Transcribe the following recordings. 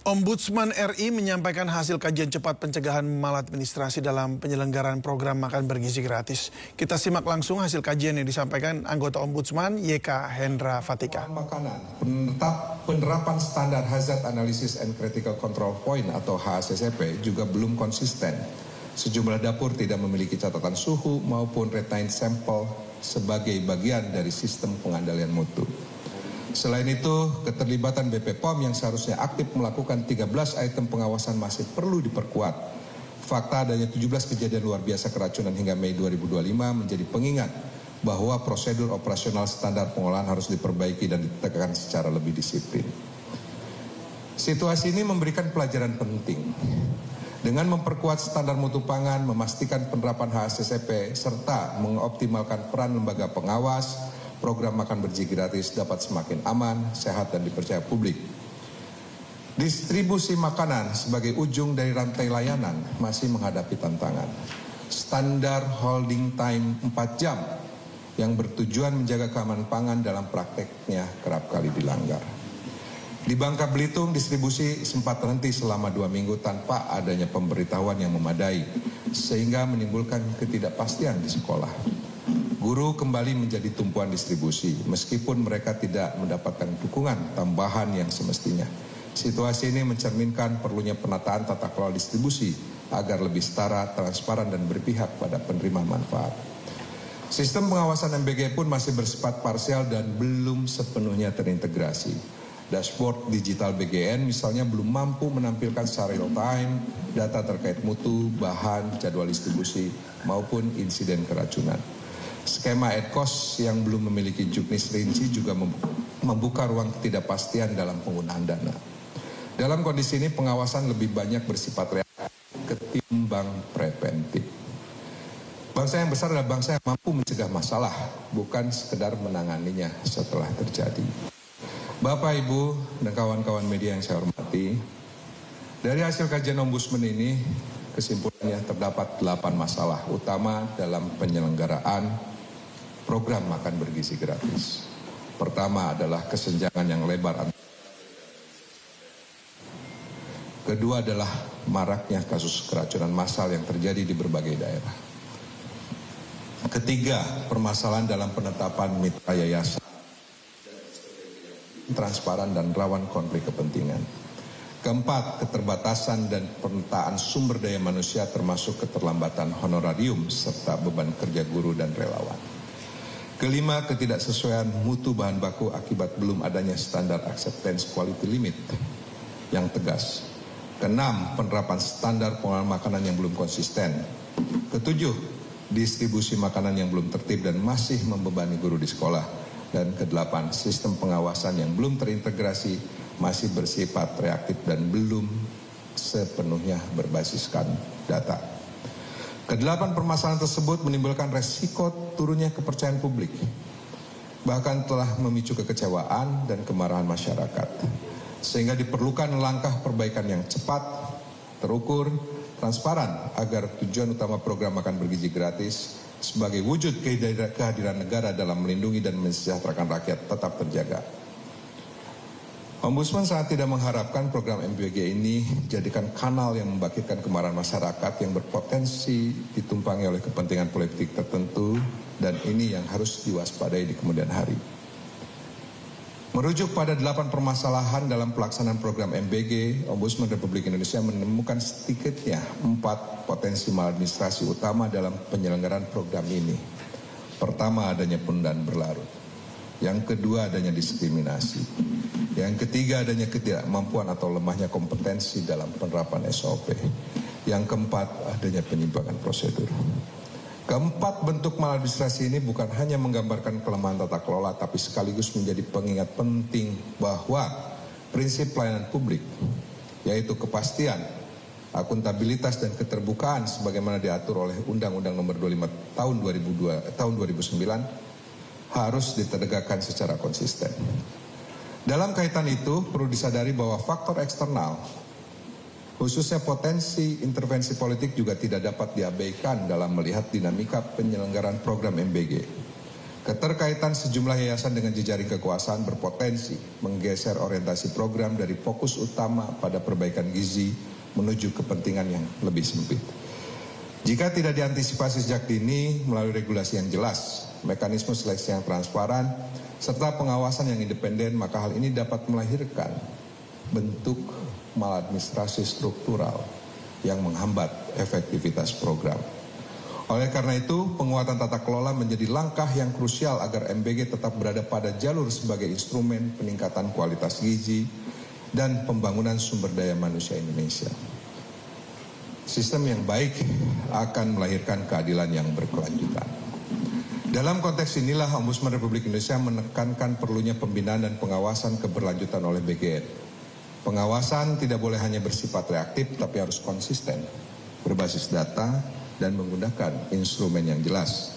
Ombudsman RI menyampaikan hasil kajian cepat pencegahan maladministrasi dalam penyelenggaraan program makan bergizi gratis. Kita simak langsung hasil kajian yang disampaikan anggota Ombudsman YK Hendra Fatika. Makanan, penerapan standar Hazard Analysis and Critical Control Point atau HACCP juga belum konsisten. Sejumlah dapur tidak memiliki catatan suhu maupun retain sampel sebagai bagian dari sistem pengandalian mutu. Selain itu, keterlibatan BP POM yang seharusnya aktif melakukan 13 item pengawasan masih perlu diperkuat. Fakta adanya 17 kejadian luar biasa keracunan hingga Mei 2025 menjadi pengingat bahwa prosedur operasional standar pengolahan harus diperbaiki dan ditegakkan secara lebih disiplin. Situasi ini memberikan pelajaran penting. Dengan memperkuat standar mutu pangan, memastikan penerapan HACCP, serta mengoptimalkan peran lembaga pengawas, program makan bergizi gratis dapat semakin aman, sehat, dan dipercaya publik. Distribusi makanan sebagai ujung dari rantai layanan masih menghadapi tantangan. Standar holding time 4 jam yang bertujuan menjaga keamanan pangan dalam prakteknya kerap kali dilanggar. Di Bangka Belitung, distribusi sempat terhenti selama 2 minggu tanpa adanya pemberitahuan yang memadai, sehingga menimbulkan ketidakpastian di sekolah. Guru kembali menjadi tumpuan distribusi, meskipun mereka tidak mendapatkan dukungan tambahan yang semestinya. Situasi ini mencerminkan perlunya penataan tata kelola distribusi agar lebih setara, transparan, dan berpihak pada penerima manfaat. Sistem pengawasan MBG pun masih bersifat parsial dan belum sepenuhnya terintegrasi. Dashboard digital BGN misalnya belum mampu menampilkan secara real time data terkait mutu, bahan, jadwal distribusi, maupun insiden keracunan. Skema Edkos yang belum memiliki juknis rinci juga membuka ruang ketidakpastian dalam penggunaan dana. Dalam kondisi ini pengawasan lebih banyak bersifat reaktif ketimbang preventif. Bangsa yang besar adalah bangsa yang mampu mencegah masalah, bukan sekedar menanganinya setelah terjadi. Bapak, Ibu, dan kawan-kawan media yang saya hormati, dari hasil kajian Ombudsman ini, kesimpulannya terdapat 8 masalah utama dalam penyelenggaraan program makan bergizi gratis. Pertama adalah kesenjangan yang lebar. Kedua adalah maraknya kasus keracunan massal yang terjadi di berbagai daerah. Ketiga, permasalahan dalam penetapan mitra yayasan, transparan dan rawan konflik kepentingan. Keempat, keterbatasan dan pemetaan sumber daya manusia termasuk keterlambatan honorarium serta beban kerja guru dan relawan. Kelima, ketidaksesuaian mutu bahan baku akibat belum adanya standar acceptance quality limit yang tegas. Keenam, penerapan standar pengolahan makanan yang belum konsisten. Ketujuh, distribusi makanan yang belum tertib dan masih membebani guru di sekolah. Dan kedelapan, sistem pengawasan yang belum terintegrasi masih bersifat reaktif dan belum sepenuhnya berbasiskan data. Kedelapan permasalahan tersebut menimbulkan resiko turunnya kepercayaan publik, bahkan telah memicu kekecewaan dan kemarahan masyarakat. Sehingga diperlukan langkah perbaikan yang cepat, terukur, transparan agar tujuan utama program makan bergizi gratis sebagai wujud kehadiran negara dalam melindungi dan mensejahterakan rakyat tetap terjaga. Ombudsman sangat tidak mengharapkan program MBG ini jadikan kanal yang membangkitkan kemarahan masyarakat yang berpotensi ditumpangi oleh kepentingan politik tertentu, dan ini yang harus diwaspadai di kemudian hari. Merujuk pada 8 permasalahan dalam pelaksanaan program MBG, Ombudsman Republik Indonesia menemukan sedikitnya 4 potensi maladministrasi utama dalam penyelenggaraan program ini. Pertama, adanya penundaan berlarut. Yang kedua, adanya diskriminasi. Yang ketiga, adanya ketidakmampuan atau lemahnya kompetensi dalam penerapan SOP. Yang keempat, adanya penyimpangan prosedur. Keempat bentuk maladministrasi ini bukan hanya menggambarkan kelemahan tata kelola, tapi sekaligus menjadi pengingat penting bahwa prinsip pelayanan publik, yaitu kepastian, akuntabilitas, dan keterbukaan sebagaimana diatur oleh Undang-Undang Nomor 25 tahun 2009 harus ditegakkan secara konsisten. Dalam kaitan itu, perlu disadari bahwa faktor eksternal, khususnya potensi intervensi politik juga tidak dapat diabaikan dalam melihat dinamika penyelenggaraan program MBG. Keterkaitan sejumlah yayasan dengan jejaring kekuasaan berpotensi menggeser orientasi program dari fokus utama pada perbaikan gizi menuju kepentingan yang lebih sempit. Jika tidak diantisipasi sejak dini melalui regulasi yang jelas, mekanisme seleksi yang transparan, serta pengawasan yang independen, maka hal ini dapat melahirkan bentuk maladministrasi struktural yang menghambat efektivitas program. Oleh karena itu, penguatan tata kelola menjadi langkah yang krusial agar MBG tetap berada pada jalur sebagai instrumen peningkatan kualitas gizi dan pembangunan sumber daya manusia Indonesia. Sistem yang baik akan melahirkan keadilan yang berkelanjutan. Dalam konteks inilah Ombudsman Republik Indonesia menekankan perlunya pembinaan dan pengawasan keberlanjutan oleh BGN. Pengawasan tidak boleh hanya bersifat reaktif, tapi harus konsisten, berbasis data, dan menggunakan instrumen yang jelas.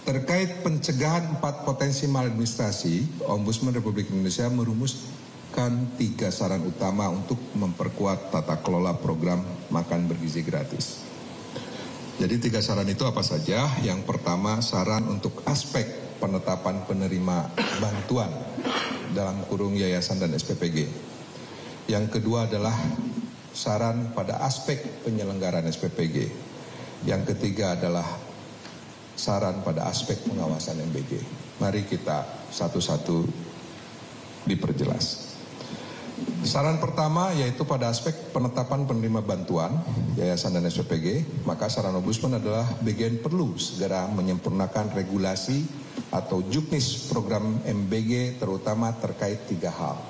Terkait pencegahan 4 potensi maladministrasi, Ombudsman Republik Indonesia merumuskan 3 saran utama untuk memperkuat tata kelola program makan bergizi gratis. Jadi 3 saran itu apa saja? Yang pertama, saran untuk aspek penetapan penerima bantuan dalam kurung yayasan dan SPPG. Yang kedua adalah saran pada aspek penyelenggaraan SPPG. Yang ketiga adalah saran pada aspek pengawasan MBG. Mari kita satu-satu diperjelas. Saran pertama yaitu pada aspek penetapan penerima bantuan yayasan dan SPPG, maka saran Ombudsman adalah BGN perlu segera menyempurnakan regulasi atau juknis program MBG terutama terkait 3 hal.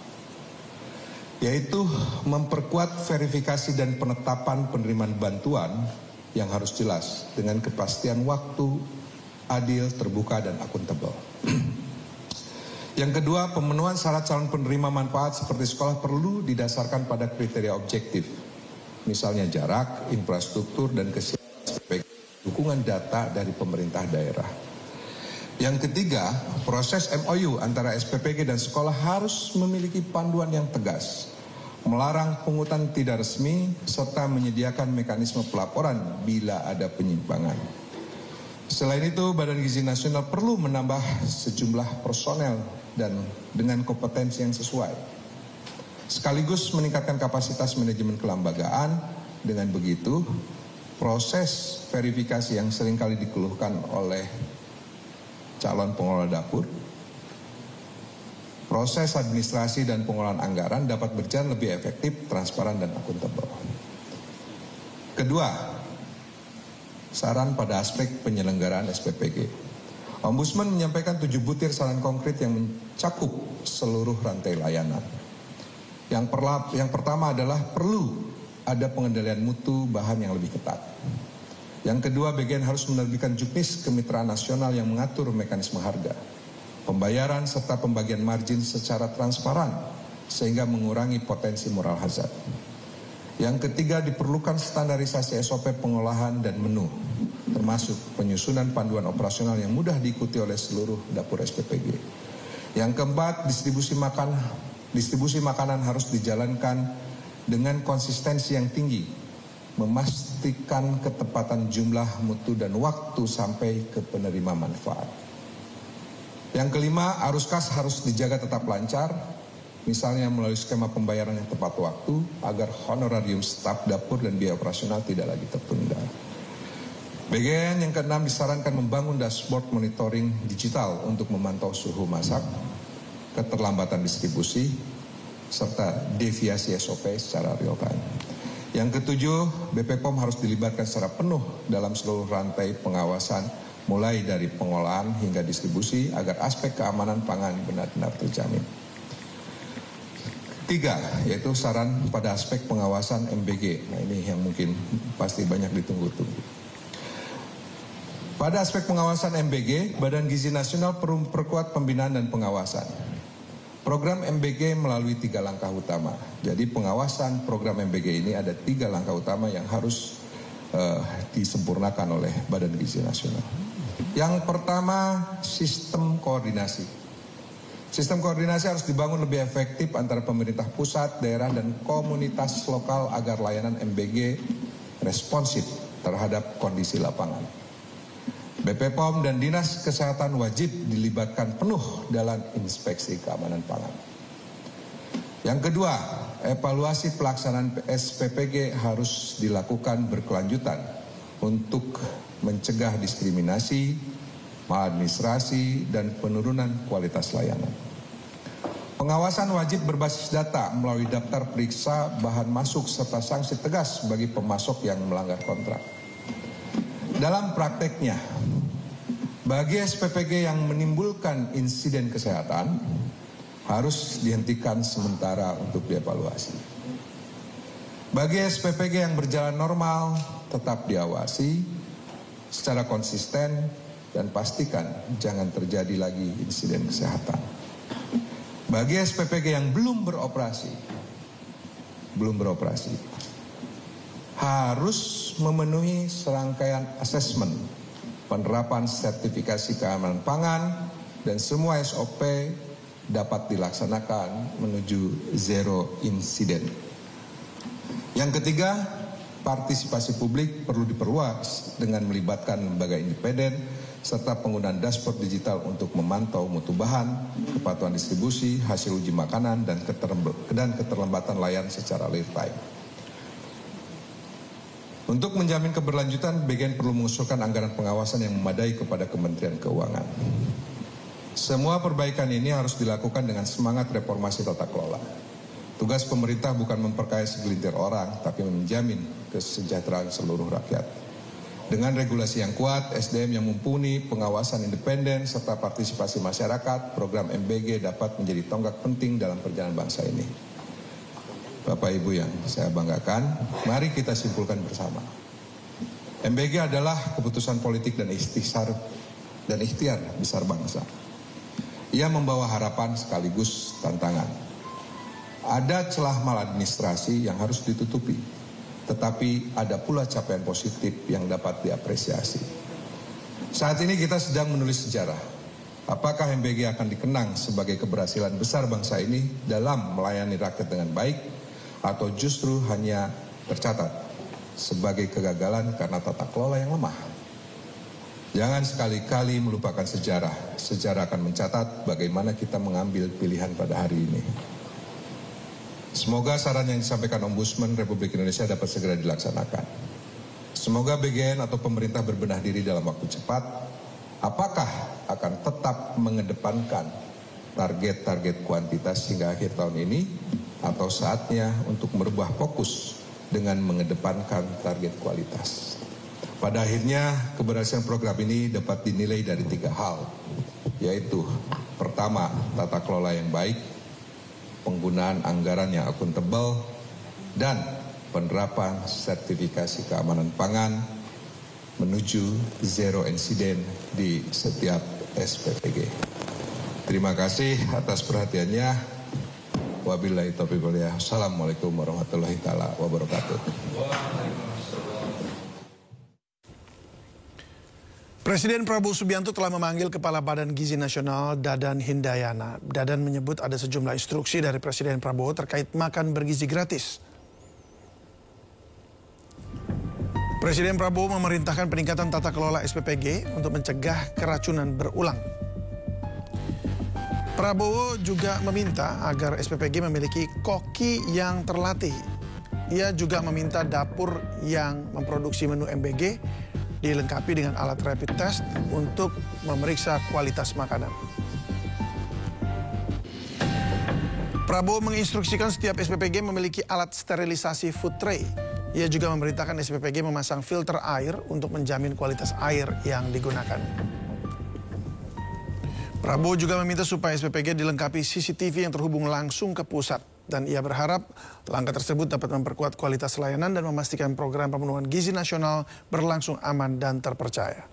Yaitu memperkuat verifikasi dan penetapan penerimaan bantuan yang harus jelas dengan kepastian waktu, adil, terbuka, dan akuntabel. Yang kedua, pemenuhan syarat calon penerima manfaat seperti sekolah perlu didasarkan pada kriteria objektif. Misalnya jarak, infrastruktur, dan kesiapan dukungan data dari pemerintah daerah. Yang ketiga, proses MOU antara SPPG dan sekolah harus memiliki panduan yang tegas, melarang pungutan tidak resmi, serta menyediakan mekanisme pelaporan bila ada penyimpangan. Selain itu, Badan Gizi Nasional perlu menambah sejumlah personel dan dengan kompetensi yang sesuai. Sekaligus meningkatkan kapasitas manajemen kelembagaan. Dengan begitu, proses verifikasi yang seringkali dikeluhkan oleh calon pengelola dapur, proses administrasi dan pengelolaan anggaran dapat berjalan lebih efektif, transparan, dan akuntabel. Kedua, saran pada aspek penyelenggaraan SPPG. Ombudsman menyampaikan 7 butir saran konkret yang mencakup seluruh rantai layanan. Yang pertama adalah perlu ada pengendalian mutu bahan yang lebih ketat. Yang kedua, BGN harus menerbitkan juknis kemitraan nasional yang mengatur mekanisme harga, pembayaran serta pembagian margin secara transparan sehingga mengurangi potensi moral hazard. Yang ketiga, diperlukan standarisasi SOP pengolahan dan menu, termasuk penyusunan panduan operasional yang mudah diikuti oleh seluruh dapur SPPG. Yang keempat, distribusi makanan harus dijalankan dengan konsistensi yang tinggi, memastikan ketepatan jumlah, mutu, dan waktu sampai ke penerima manfaat. Yang kelima, arus kas harus dijaga tetap lancar, misalnya melalui skema pembayaran yang tepat waktu, agar honorarium staf dapur dan biaya operasional tidak lagi tertunda. BGN yang keenam disarankan membangun dashboard monitoring digital untuk memantau suhu masak, keterlambatan distribusi, serta deviasi SOP secara real time. Yang ketujuh, BP POM harus dilibatkan secara penuh dalam seluruh rantai pengawasan, mulai dari pengolahan hingga distribusi agar aspek keamanan pangan benar-benar terjamin. 3, yaitu saran pada aspek pengawasan MBG. Nah, ini yang mungkin pasti banyak ditunggu-tunggu. Pada aspek pengawasan MBG, Badan Gizi Nasional perlu memperkuat pembinaan dan pengawasan. Program MBG melalui 3 langkah utama. Jadi pengawasan program MBG ini ada 3 langkah utama yang harus disempurnakan oleh Badan Gizi Nasional. Yang pertama, sistem koordinasi. Sistem koordinasi harus dibangun lebih efektif antara pemerintah pusat, daerah, dan komunitas lokal agar layanan MBG responsif terhadap kondisi lapangan. BP POM dan Dinas Kesehatan wajib dilibatkan penuh dalam inspeksi keamanan pangan. Yang kedua, evaluasi pelaksanaan SPPG harus dilakukan berkelanjutan untuk mencegah diskriminasi, maladministrasi, dan penurunan kualitas layanan. Pengawasan wajib berbasis data melalui daftar periksa bahan masuk serta sanksi tegas bagi pemasok yang melanggar kontrak. Dalam prakteknya, bagi SPPG yang menimbulkan insiden kesehatan harus dihentikan sementara untuk dievaluasi. Bagi SPPG yang berjalan normal tetap diawasi secara konsisten dan pastikan jangan terjadi lagi insiden kesehatan. Bagi SPPG yang belum beroperasi harus memenuhi serangkaian asesmen penerapan sertifikasi keamanan pangan dan semua SOP dapat dilaksanakan menuju zero insiden. Yang ketiga, partisipasi publik perlu diperluas dengan melibatkan lembaga independen serta penggunaan dashboard digital untuk memantau mutu bahan, kepatuhan distribusi, hasil uji makanan, dan keterlambatan layan secara real time. Untuk menjamin keberlanjutan, BGN perlu mengusulkan anggaran pengawasan yang memadai kepada Kementerian Keuangan. Semua perbaikan ini harus dilakukan dengan semangat reformasi tata kelola. Tugas pemerintah bukan memperkaya segelintir orang, tapi menjamin kesejahteraan seluruh rakyat. Dengan regulasi yang kuat, SDM yang mumpuni, pengawasan independen, serta partisipasi masyarakat, program MBG dapat menjadi tonggak penting dalam perjalanan bangsa ini. Bapak Ibu yang saya banggakan, mari kita simpulkan bersama. MBG adalah keputusan politik dan ikhtiar besar bangsa. Ia membawa harapan sekaligus tantangan. Ada celah maladministrasi yang harus ditutupi, tetapi ada pula capaian positif yang dapat diapresiasi. Saat ini kita sedang menulis sejarah. Apakah MBG akan dikenang sebagai keberhasilan besar bangsa ini dalam melayani rakyat dengan baik, atau justru hanya tercatat sebagai kegagalan karena tata kelola yang lemah? Jangan sekali-kali melupakan sejarah. Sejarah akan mencatat bagaimana kita mengambil pilihan pada hari ini. Semoga saran yang disampaikan Ombudsman Republik Indonesia dapat segera dilaksanakan. Semoga BGN atau pemerintah berbenah diri dalam waktu cepat. Apakah akan tetap mengedepankan target-target kuantitas hingga akhir tahun ini, atau saatnya untuk merubah fokus dengan mengedepankan target kualitas? Pada akhirnya, keberhasilan program ini dapat dinilai dari 3 hal, yaitu pertama, tata kelola yang baik, penggunaan anggaran yang akuntabel, dan penerapan sertifikasi keamanan pangan menuju zero insiden di setiap SPPG. Terima kasih atas perhatiannya. Wabillahi taufiq wal hidayah. Assalamualaikum warahmatullahi taala wabarakatuh. Presiden Prabowo Subianto telah memanggil Kepala Badan Gizi Nasional Dadan Hindayana. Dadan menyebut ada sejumlah instruksi dari Presiden Prabowo terkait makan bergizi gratis. Presiden Prabowo memerintahkan peningkatan tata kelola SPPG untuk mencegah keracunan berulang. Prabowo juga meminta agar SPPG memiliki koki yang terlatih. Ia juga meminta dapur yang memproduksi menu MBG dilengkapi dengan alat rapid test untuk memeriksa kualitas makanan. Prabowo menginstruksikan setiap SPPG memiliki alat sterilisasi food tray. Ia juga memerintahkan SPPG memasang filter air untuk menjamin kualitas air yang digunakan. Prabowo juga meminta supaya SPPG dilengkapi CCTV yang terhubung langsung ke pusat. Dan ia berharap langkah tersebut dapat memperkuat kualitas layanan dan memastikan program pemenuhan gizi nasional berlangsung aman dan terpercaya.